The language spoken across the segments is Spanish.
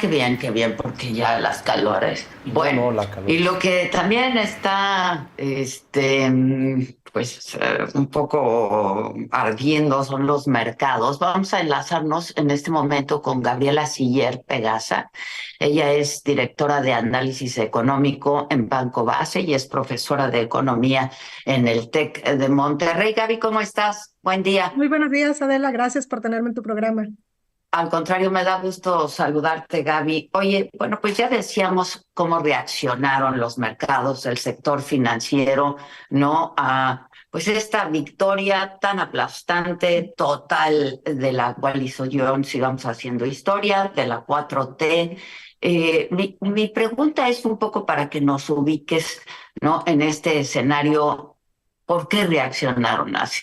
Qué bien, porque ya las calores. No, Bueno, no, la calor. y lo que también está, pues, un poco ardiendo son los mercados. Vamos a enlazarnos en este momento con Gabriela Siller Pegasa. Ella es directora de análisis económico en Banco Base y es profesora de economía en el TEC de Monterrey. Gaby, ¿cómo estás? Buen día. Muy buenos días, Adela. Gracias por tenerme en tu programa. Al contrario, me da gusto saludarte, Gaby. Oye, bueno, pues ya decíamos cómo reaccionaron los mercados, el sector financiero, ¿no? A pues esta victoria tan aplastante, total, de la cual hizo John, sigamos haciendo historia, de la 4T. Mi pregunta es un poco para que nos ubiques, ¿no? En este escenario, ¿por qué reaccionaron así?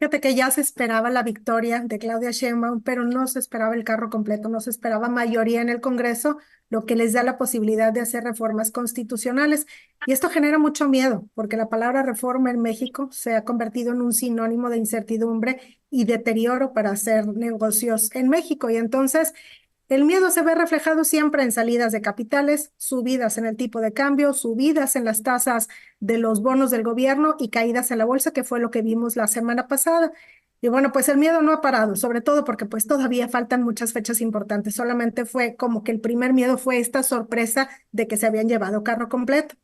Fíjate que ya se esperaba la victoria de Claudia Sheinbaum, pero no se esperaba el carro completo, no se esperaba mayoría en el Congreso, lo que les da la posibilidad de hacer reformas constitucionales. Y esto genera mucho miedo, porque la palabra reforma en México se ha convertido en un sinónimo de incertidumbre y deterioro para hacer negocios en México. Y entonces el miedo se ve reflejado siempre en salidas de capitales, subidas en el tipo de cambio, subidas en las tasas de los bonos del gobierno y caídas en la bolsa, que fue lo que vimos la semana pasada. Y bueno, pues el miedo no ha parado, sobre todo porque pues todavía faltan muchas fechas importantes. Solamente fue como que el primer miedo fue esta sorpresa de que se habían llevado carro completo,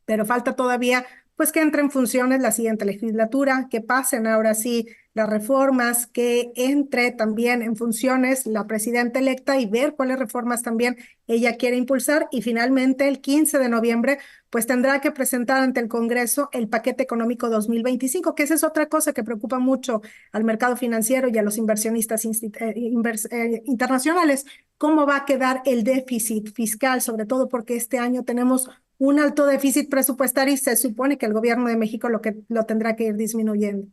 pero falta todavía pues que entre en funciones la siguiente legislatura, que pasen ahora sí las reformas, que entre también en funciones la presidenta electa y ver cuáles reformas también ella quiere impulsar, y finalmente el 15 de noviembre pues tendrá que presentar ante el Congreso el paquete económico 2025, que esa es otra cosa que preocupa mucho al mercado financiero y a los inversionistas internacionales. ¿Cómo va a quedar el déficit fiscal? Sobre todo porque este año tenemos un alto déficit presupuestario y se supone que el gobierno de México lo tendrá que ir disminuyendo.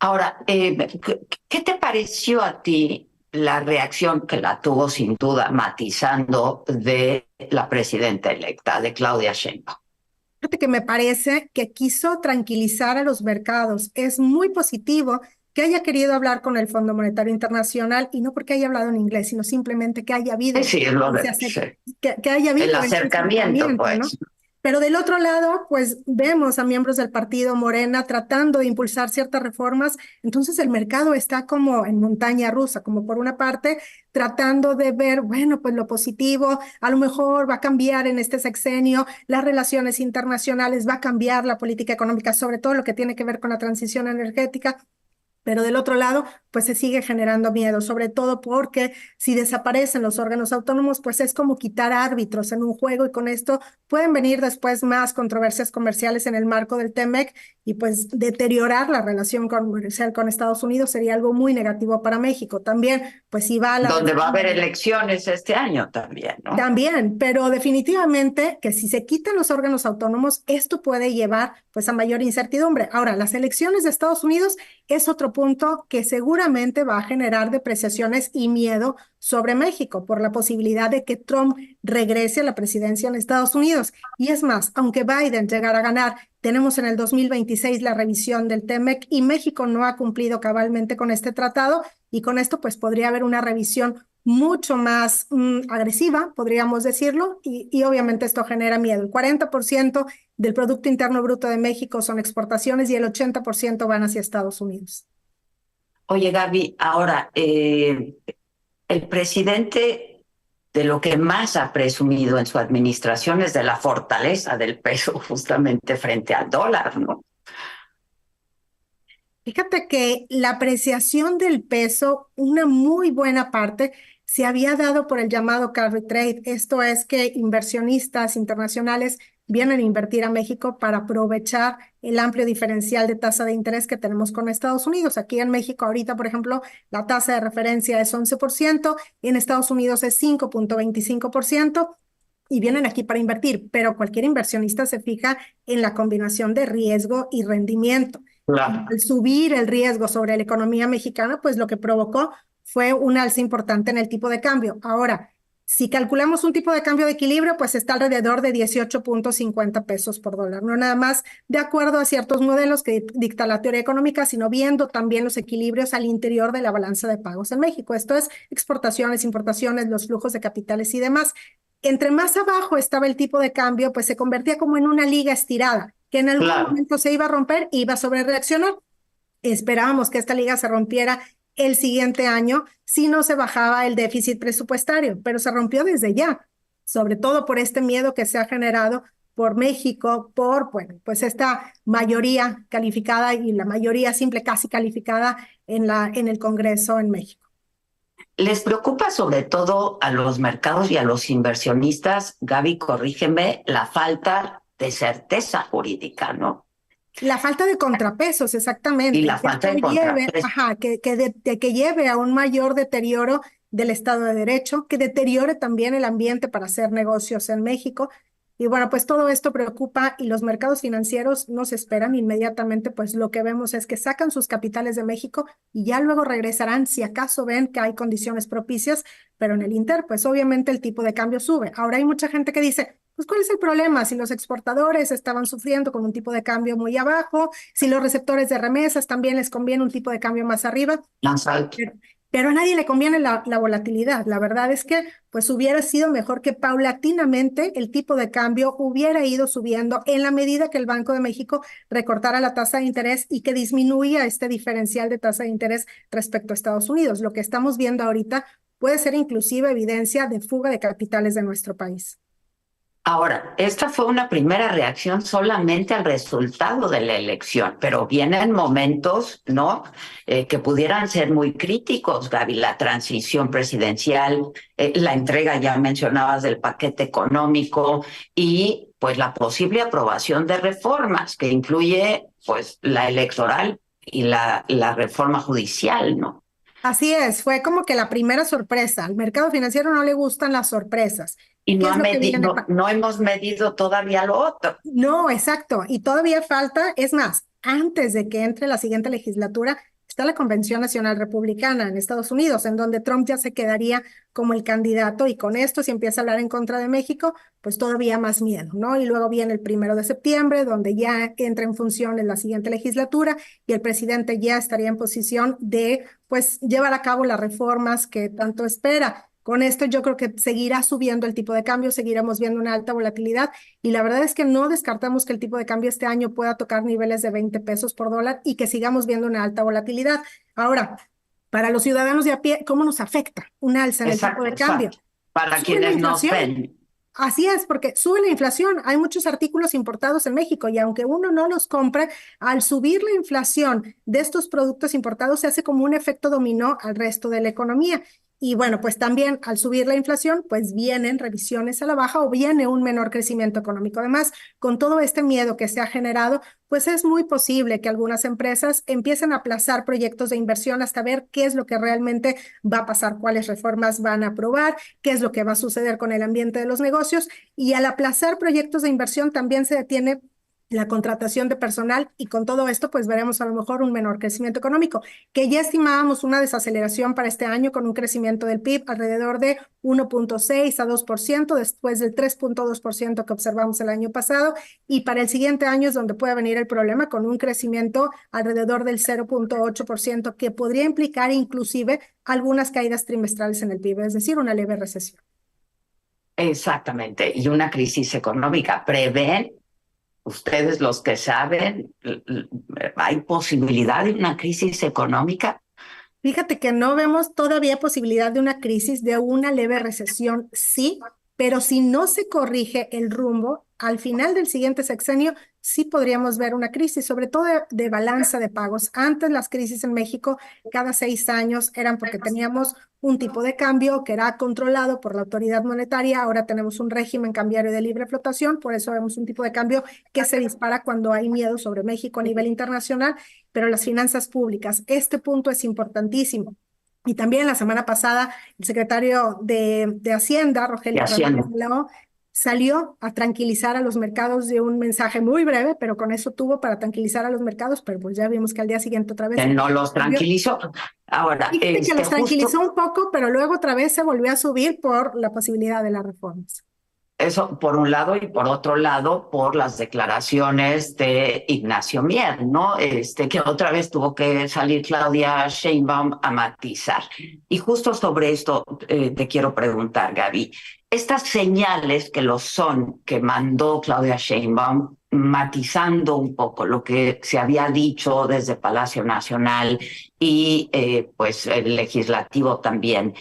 Ahora, ¿qué te pareció a ti la reacción que la tuvo sin duda matizando de la presidenta electa, de Claudia Sheinbaum? Fíjate que me parece que quiso tranquilizar a los mercados. Es muy positivo que haya querido hablar con el Fondo Monetario Internacional, y no porque haya hablado en inglés, sino simplemente que haya Sí, habido sí, es lo de, ese sí, que haya el habido ese acercamiento, acercamiento, ¿no? pues. Pero del otro lado, pues vemos a miembros del partido Morena tratando de impulsar ciertas reformas. Entonces el mercado está como en montaña rusa, como por una parte tratando de ver, bueno, pues lo positivo, a lo mejor va a cambiar en este sexenio las relaciones internacionales, va a cambiar la política económica, sobre todo lo que tiene que ver con la transición energética. Pero del otro lado, pues se sigue generando miedo, sobre todo porque si desaparecen los órganos autónomos, pues es como quitar árbitros en un juego, y con esto pueden venir después más controversias comerciales en el marco del TEMEC, y pues deteriorar la relación comercial con Estados Unidos sería algo muy negativo para México. También, pues si va a la Donde va a reforma. haber elecciones este año también, ¿no? También, pero definitivamente que si se quitan los órganos autónomos, esto puede llevar pues a mayor incertidumbre. Ahora, las elecciones de Estados Unidos es otro punto que seguramente va a generar depreciaciones y miedo sobre México por la posibilidad de que Trump regrese a la presidencia en Estados Unidos. Y es más, aunque Biden llegara a ganar, tenemos en el 2026 la revisión del TEMEC y México no ha cumplido cabalmente con este tratado, y con esto pues podría haber una revisión mucho más agresiva, podríamos decirlo, y obviamente esto genera miedo. El 40% del Producto Interno Bruto de México son exportaciones y el 80% van hacia Estados Unidos. Oye, Gaby, ahora, el presidente de lo que más ha presumido en su administración es de la fortaleza del peso justamente frente al dólar, ¿no? Fíjate que la apreciación del peso, una muy buena parte, se había dado por el llamado carry trade. Esto es que inversionistas internacionales vienen a invertir a México para aprovechar el amplio diferencial de tasa de interés que tenemos con Estados Unidos. Aquí en México ahorita, por ejemplo, la tasa de referencia es 11%, en Estados Unidos es 5.25%. Y vienen aquí para invertir, pero cualquier inversionista se fija en la combinación de riesgo y rendimiento. Claro. Al subir el riesgo sobre la economía mexicana, pues lo que provocó fue un alza importante en el tipo de cambio. Ahora, Si calculamos un tipo de cambio de equilibrio, pues está alrededor de 18.50 pesos por dólar. No nada más de acuerdo a ciertos modelos que dicta la teoría económica, sino viendo también los equilibrios al interior de la balanza de pagos en México. Esto es exportaciones, importaciones, los flujos de capitales y demás. Entre más abajo estaba el tipo de cambio, pues se convertía como en una liga estirada, que en algún Claro. momento se iba a romper y iba a sobrereaccionar. Esperábamos que esta liga se rompiera el siguiente año si no se bajaba el déficit presupuestario, pero se rompió desde ya, sobre todo por este miedo que se ha generado por México, por, bueno, pues esta mayoría calificada y la mayoría simple casi calificada en el Congreso en México. Les preocupa sobre todo a los mercados y a los inversionistas, Gaby, corrígeme, la falta de certeza jurídica, ¿no? La falta de contrapesos, Y exactamente, la falta de contrapesos. que lleve a un mayor deterioro del Estado de Derecho, que deteriore también el ambiente para hacer negocios en México. Y bueno, pues todo esto preocupa y los mercados financieros nos esperan inmediatamente, pues lo que vemos es que sacan sus capitales de México y ya luego regresarán si acaso ven que hay condiciones propicias, pero en el Inter, pues obviamente el tipo de cambio sube. Ahora hay mucha gente que dice, pues ¿cuál es el problema? Si los exportadores estaban sufriendo con un tipo de cambio muy abajo, si los receptores de remesas también les conviene un tipo de cambio más arriba, Más alto. pero a nadie le conviene la volatilidad. La verdad es que pues hubiera sido mejor que paulatinamente el tipo de cambio hubiera ido subiendo en la medida que el Banco de México recortara la tasa de interés y que disminuía este diferencial de tasa de interés respecto a Estados Unidos. Lo que estamos viendo ahorita puede ser inclusive evidencia de fuga de capitales de nuestro país. Ahora, esta fue una primera reacción solamente al resultado de la elección, pero vienen momentos, ¿no? Que pudieran ser muy críticos, Gaby, la transición presidencial, la entrega, ya mencionabas, del paquete económico y pues la posible aprobación de reformas que incluye pues la electoral y la reforma judicial, ¿no? Así es, fue como que la primera sorpresa. Al mercado financiero no le gustan las sorpresas. Y ¿Qué no, es lo que viene? no hemos medido todavía lo otro. No, exacto. Y todavía falta, es más, antes de que entre la siguiente legislatura, está la Convención Nacional Republicana en Estados Unidos, en donde Trump ya se quedaría como el candidato y con esto, si empieza a hablar en contra de México, pues todavía más miedo, ¿no? Y luego viene el 1 de septiembre, donde ya entra en función en la siguiente legislatura y el presidente ya estaría en posición de, pues, llevar a cabo las reformas que tanto espera. Con esto yo creo que seguirá subiendo el tipo de cambio, seguiremos viendo una alta volatilidad y la verdad es que no descartamos que el tipo de cambio este año pueda tocar niveles de 20 pesos por dólar y que sigamos viendo una alta volatilidad. Ahora, para los ciudadanos de a pie, ¿cómo nos afecta un alza en el tipo de cambio? Exacto. Para Sube la quienes nos inflación. ven. Así es, porque sube la inflación. Hay muchos artículos importados en México y aunque uno no los compre, al subir la inflación de estos productos importados se hace como un efecto dominó al resto de la economía. Y bueno, pues también al subir la inflación, pues vienen revisiones a la baja o viene un menor crecimiento económico. Además, con todo este miedo que se ha generado, pues es muy posible que algunas empresas empiecen a aplazar proyectos de inversión hasta ver qué es lo que realmente va a pasar, cuáles reformas van a aprobar, qué es lo que va a suceder con el ambiente de los negocios. Y al aplazar proyectos de inversión también se detiene la contratación de personal y con todo esto pues veremos a lo mejor un menor crecimiento económico, que ya estimábamos una desaceleración para este año con un crecimiento del PIB alrededor de 1.6 a 2% después del 3.2% que observamos el año pasado y para el siguiente año es donde puede venir el problema con un crecimiento alrededor del 0.8% que podría implicar inclusive algunas caídas trimestrales en el PIB, es decir, una leve recesión. Exactamente. Y una crisis económica. ¿Prevén ustedes los que saben, hay posibilidad de una crisis económica? Fíjate que no vemos todavía posibilidad de una crisis, de una leve recesión, sí, pero si no se corrige el rumbo, al final del siguiente sexenio sí podríamos ver una crisis, sobre todo de balanza de pagos. Antes las crisis en México cada 6 años eran porque teníamos un tipo de cambio que era controlado por la autoridad monetaria, ahora tenemos un régimen cambiario de libre flotación, por eso vemos un tipo de cambio que se dispara cuando hay miedo sobre México a nivel internacional, pero las finanzas públicas, este punto es importantísimo. Y también la semana pasada, el secretario de Hacienda, Y Rogelio Ramírez haciendo. de la O, salió a tranquilizar a los mercados de un mensaje muy breve, pero con eso tuvo para tranquilizar a los mercados, pero pues ya vimos que al día siguiente otra vez Que no los volvió. tranquilizó. Ahora, Fíjate que los tranquilizó justo un poco, pero luego otra vez se volvió a subir por la posibilidad de las reformas. eso por un lado y por otro lado por las declaraciones de Ignacio Mier, ¿no? Que otra vez tuvo que salir Claudia Sheinbaum a matizar. Y justo sobre esto te quiero preguntar, Gaby. Estas señales que lo son, que mandó Claudia Sheinbaum, matizando un poco lo que se había dicho desde Palacio Nacional y pues el legislativo también.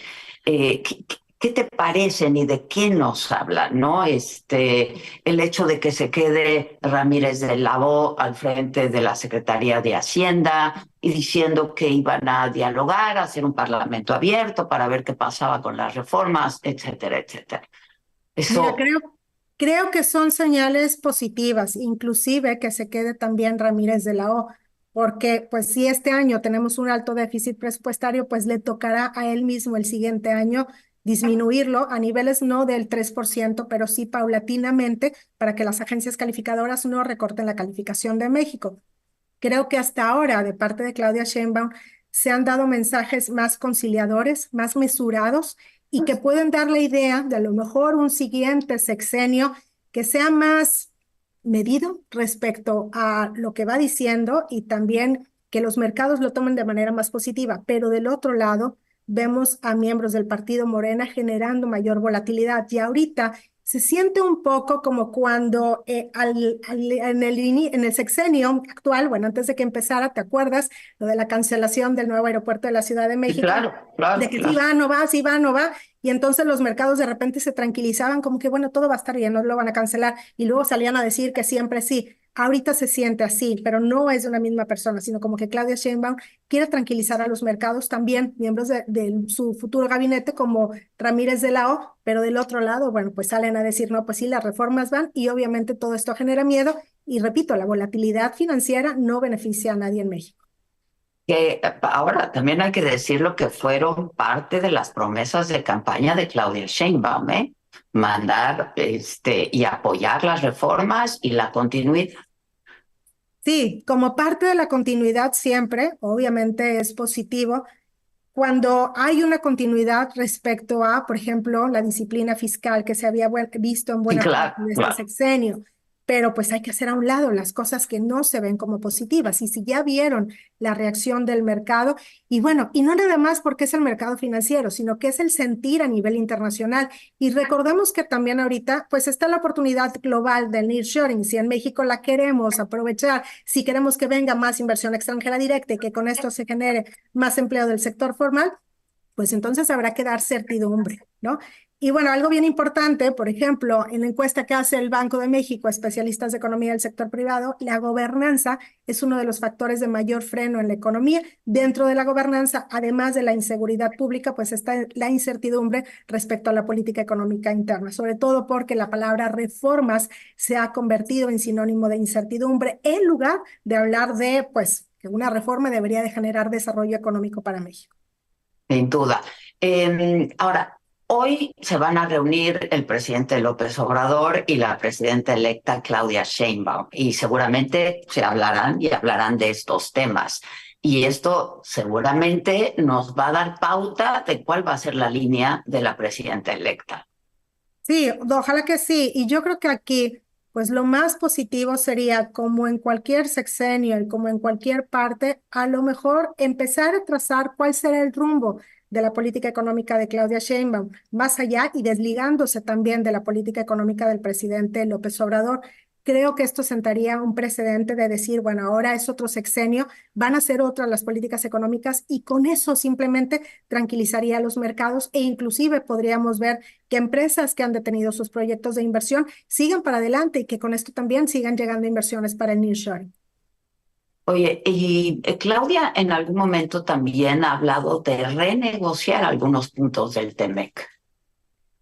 ¿Qué te parecen y de qué nos hablan, no? El hecho de que se quede Ramírez de la O al frente de la Secretaría de Hacienda y diciendo que iban a dialogar, a hacer un parlamento abierto para ver qué pasaba con las reformas, etcétera, etcétera. Mira, Eso, creo que son señales positivas, inclusive que se quede también Ramírez de la O, porque pues si este año tenemos un alto déficit presupuestario, pues le tocará a él mismo el siguiente año disminuirlo a niveles no del 3%, pero sí paulatinamente para que las agencias calificadoras no recorten la calificación de México. Creo que hasta ahora, de parte de Claudia Sheinbaum, se han dado mensajes más conciliadores, más mesurados y que pueden dar la idea de a lo mejor un siguiente sexenio que sea más medido respecto a lo que va diciendo y también que los mercados lo tomen de manera más positiva. Pero del otro lado, vemos a miembros del partido Morena generando mayor volatilidad y ahorita se siente un poco como cuando en el sexenio actual, bueno, antes de que empezara, ¿te acuerdas? Lo de la cancelación del nuevo aeropuerto de la Ciudad de sí, México, claro, claro, de que sí claro. va, no va, sí va, no va, y entonces los mercados de repente se tranquilizaban como que, bueno, todo va a estar bien, no lo van a cancelar, y luego salían a decir que siempre sí. Ahorita se siente así, pero no es una misma persona, sino como que Claudia Sheinbaum quiere tranquilizar a los mercados, también miembros de su futuro gabinete como Ramírez de la O, pero del otro lado, bueno, pues salen a decir, no, pues sí, las reformas van y obviamente todo esto genera miedo y repito, la volatilidad financiera no beneficia a nadie en México. Que ahora también hay que decirlo que fueron parte de las promesas de campaña de Claudia Sheinbaum, ¿eh? Mandar y apoyar las reformas y la continuidad. Sí, como parte de la continuidad siempre, obviamente es positivo cuando hay una continuidad respecto a, por ejemplo, la disciplina fiscal que se había visto en Sí, buena parte claro, de este claro. sexenio, pero pues hay que hacer a un lado las cosas que no se ven como positivas. Y si ya vieron la reacción del mercado, y bueno, y no nada más porque es el mercado financiero, sino que es el sentir a nivel internacional. Y recordemos que también ahorita, pues está la oportunidad global del nearshoring. Si en México la queremos aprovechar, si queremos que venga más inversión extranjera directa y que con esto se genere más empleo del sector formal, pues entonces habrá que dar certidumbre, ¿no? Y bueno, algo bien importante, por ejemplo, en la encuesta que hace el Banco de México, especialistas de economía del sector privado, la gobernanza es uno de los factores de mayor freno en la economía. Dentro de la gobernanza, además de la inseguridad pública, pues está la incertidumbre respecto a la política económica interna, sobre todo porque la palabra reformas se ha convertido en sinónimo de incertidumbre en lugar de hablar de, pues, que una reforma debería de generar desarrollo económico para México. Sin duda. Ahora, hoy se van a reunir el presidente López Obrador y la presidenta electa Claudia Sheinbaum y seguramente se hablarán y hablarán de estos temas. Y esto seguramente nos va a dar pauta de cuál va a ser la línea de la presidenta electa. Sí, ojalá que sí. Y yo creo que aquí, pues lo más positivo sería, como en cualquier sexenio y como en cualquier parte, a lo mejor empezar a trazar cuál será el rumbo de la política económica de Claudia Sheinbaum, más allá y desligándose también de la política económica del presidente López Obrador. Creo que esto sentaría un precedente de decir, bueno, ahora es otro sexenio, van a ser otras las políticas económicas y con eso simplemente tranquilizaría a los mercados e inclusive podríamos ver que empresas que han detenido sus proyectos de inversión sigan para adelante y que con esto también sigan llegando inversiones para el nearshoring. Oye, y Claudia en algún momento también ha hablado de renegociar algunos puntos del TEMEC.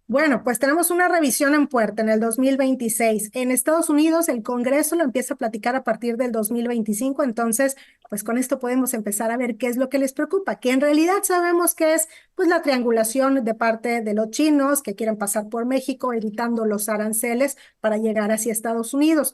Bueno, pues tenemos una revisión en puerta en el 2026. En Estados Unidos, el Congreso lo empieza a platicar a partir del 2025. Entonces, pues con esto podemos empezar a ver qué es lo que les preocupa, que en realidad sabemos que es pues la triangulación de parte de los chinos que quieren pasar por México, evitando los aranceles para llegar hacia Estados Unidos.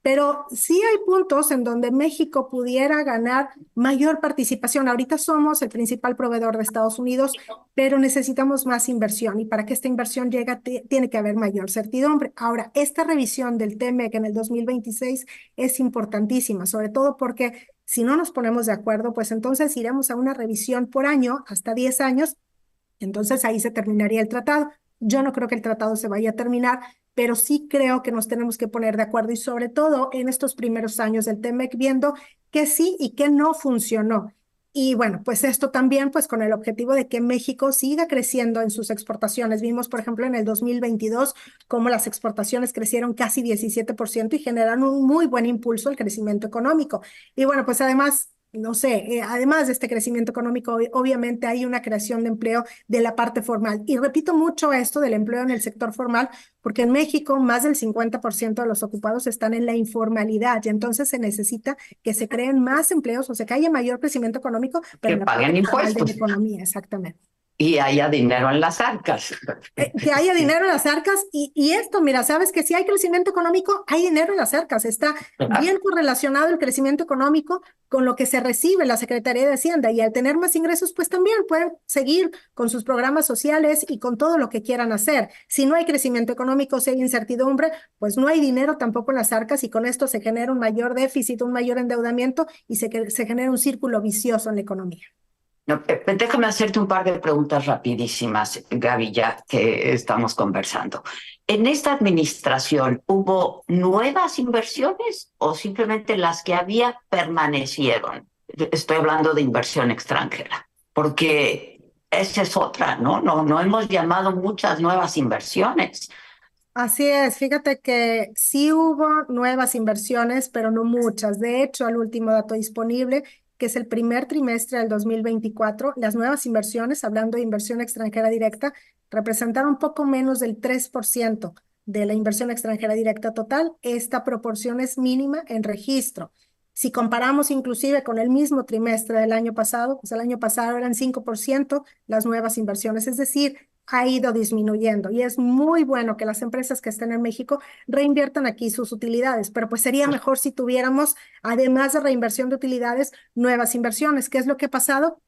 Pero sí hay puntos en donde México pudiera ganar mayor participación. Ahorita somos el principal proveedor de Estados Unidos, pero necesitamos más inversión y para que esta inversión llegue tiene que haber mayor certidumbre. Ahora, esta revisión del TEMEC en el 2026 es importantísima, sobre todo porque si no nos ponemos de acuerdo, pues entonces iremos a una revisión por año, hasta 10 años, entonces ahí se terminaría el tratado. Yo no creo que el tratado se vaya a terminar, pero sí creo que nos tenemos que poner de acuerdo y sobre todo en estos primeros años del TEMEC viendo qué sí y qué no funcionó. Y bueno, pues esto también pues con el objetivo de que México siga creciendo en sus exportaciones. Vimos, por ejemplo, en el 2022 cómo las exportaciones crecieron casi 17% y generaron un muy buen impulso al crecimiento económico. Y bueno, pues además no sé, además de este crecimiento económico, obviamente hay una creación de empleo de la parte formal. Y repito mucho esto del empleo en el sector formal, porque en México más del 50% de los ocupados están en la informalidad y entonces se necesita que se creen más empleos, o sea, que haya mayor crecimiento económico, pero Que en la parte paguen formal de la impuestos economía, exactamente. y haya dinero en las arcas. Que haya dinero en las arcas y esto, mira, sabes que si hay crecimiento económico, hay dinero en las arcas. Está bien correlacionado el crecimiento económico con lo que se recibe la Secretaría de Hacienda y al tener más ingresos, pues también pueden seguir con sus programas sociales y con todo lo que quieran hacer. Si no hay crecimiento económico, si hay incertidumbre, pues no hay dinero tampoco en las arcas y con esto se genera un mayor déficit, un mayor endeudamiento y se genera un círculo vicioso en la economía. No, déjame hacerte un par de preguntas rapidísimas, Gaby, ya que estamos conversando. ¿En esta administración hubo nuevas inversiones o simplemente las que había permanecieron? Estoy hablando de inversión extranjera, porque esa es otra, ¿no? No hemos llamado muchas nuevas inversiones. Así es, fíjate que sí hubo nuevas inversiones, pero no muchas. De hecho, el último dato disponible, que es el primer trimestre del 2024, las nuevas inversiones, hablando de inversión extranjera directa, representaron poco menos del 3% de la inversión extranjera directa total. Esta proporción es mínima en registro. Si comparamos inclusive con el mismo trimestre del año pasado, pues el año pasado eran 5% las nuevas inversiones, es decir, ha ido disminuyendo y es muy bueno que las empresas que estén en México reinviertan aquí sus utilidades, pero pues sería mejor si tuviéramos, además de reinversión de utilidades, nuevas inversiones. ¿Qué es lo que ha pasado?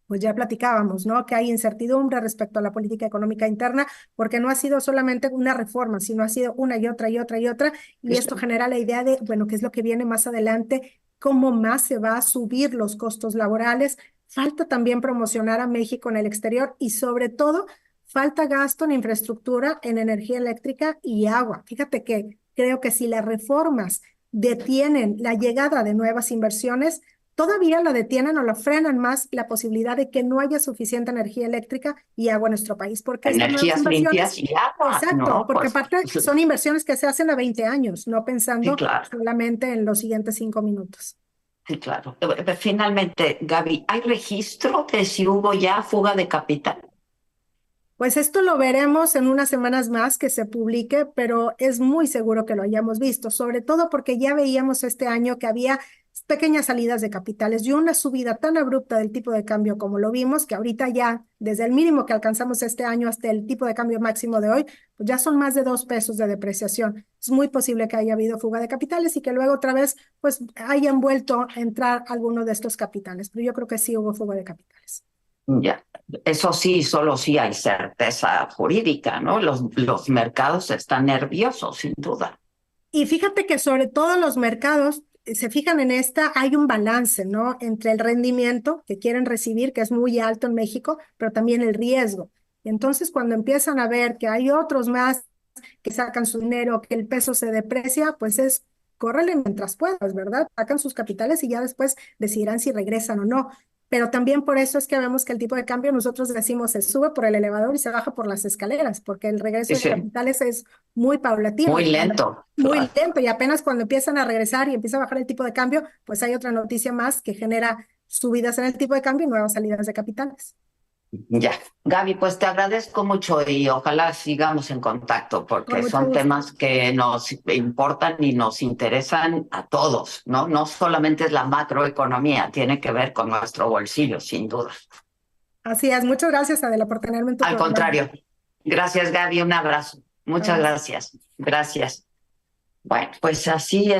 Pues ya platicábamos, ¿no? Que hay incertidumbre respecto a la política económica interna, porque no ha sido solamente una reforma, sino ha sido una y otra y otra y otra, y esto genera la idea de, bueno, ¿qué es lo que viene más adelante? ¿Cómo más se va a subir los costos laborales? Falta también promocionar a México en el exterior y sobre todo falta gasto en infraestructura, en energía eléctrica y agua. Fíjate que creo que si las reformas detienen la llegada de nuevas inversiones, todavía la detienen o la frenan más la posibilidad de que no haya suficiente energía eléctrica y agua en nuestro país, porque estas nuevas Energías inversiones, limpias y agua, exacto, ¿no? porque Pues aparte son inversiones que se hacen a 20 años, no sí, pensando claro. solamente en los siguientes 5 minutos. Sí, claro. Finalmente, Gaby, ¿hay registro de si hubo ya fuga de capital? Pues esto lo veremos en unas semanas más que se publique, pero es muy seguro que lo hayamos visto, sobre todo porque ya veíamos este año que había pequeñas salidas de capitales y una subida tan abrupta del tipo de cambio como lo vimos, que ahorita ya desde el mínimo que alcanzamos este año hasta el tipo de cambio máximo de hoy, pues ya son más de 2 pesos de depreciación. Es muy posible que haya habido fuga de capitales y que luego otra vez pues hayan vuelto a entrar alguno de estos capitales, pero yo creo que sí hubo fuga de capitales. Ya, eso sí, solo sí hay certeza jurídica, ¿no? Los mercados están nerviosos, sin duda. Y fíjate que sobre todo los mercados se fijan en esta, hay un balance, ¿no? Entre el rendimiento que quieren recibir, que es muy alto en México, pero también el riesgo. Entonces, cuando empiezan a ver que hay otros más que sacan su dinero, que el peso se deprecia, pues es, córrele mientras puedas, ¿verdad? Sacan sus capitales y ya después decidirán si regresan o no. Pero también por eso es que vemos que el tipo de cambio nosotros decimos se sube por el elevador y se baja por las escaleras, porque el regreso de Sí, capitales es muy paulatino muy y lento. muy lento y apenas cuando empiezan a regresar y empieza a bajar el tipo de cambio, pues hay otra noticia más que genera subidas en el tipo de cambio y nuevas salidas de capitales. Ya. Gaby, pues te agradezco mucho y ojalá sigamos en contacto Con porque mucho son gusto. temas que nos importan y nos interesan a todos, ¿no? No solamente es la macroeconomía, tiene que ver con nuestro bolsillo, sin duda. Así es. Muchas gracias, Adela, por tenerme en tu Al programa. contrario. Gracias, Gaby. Un abrazo. Muchas Abrazo. gracias. Gracias. Bueno, pues así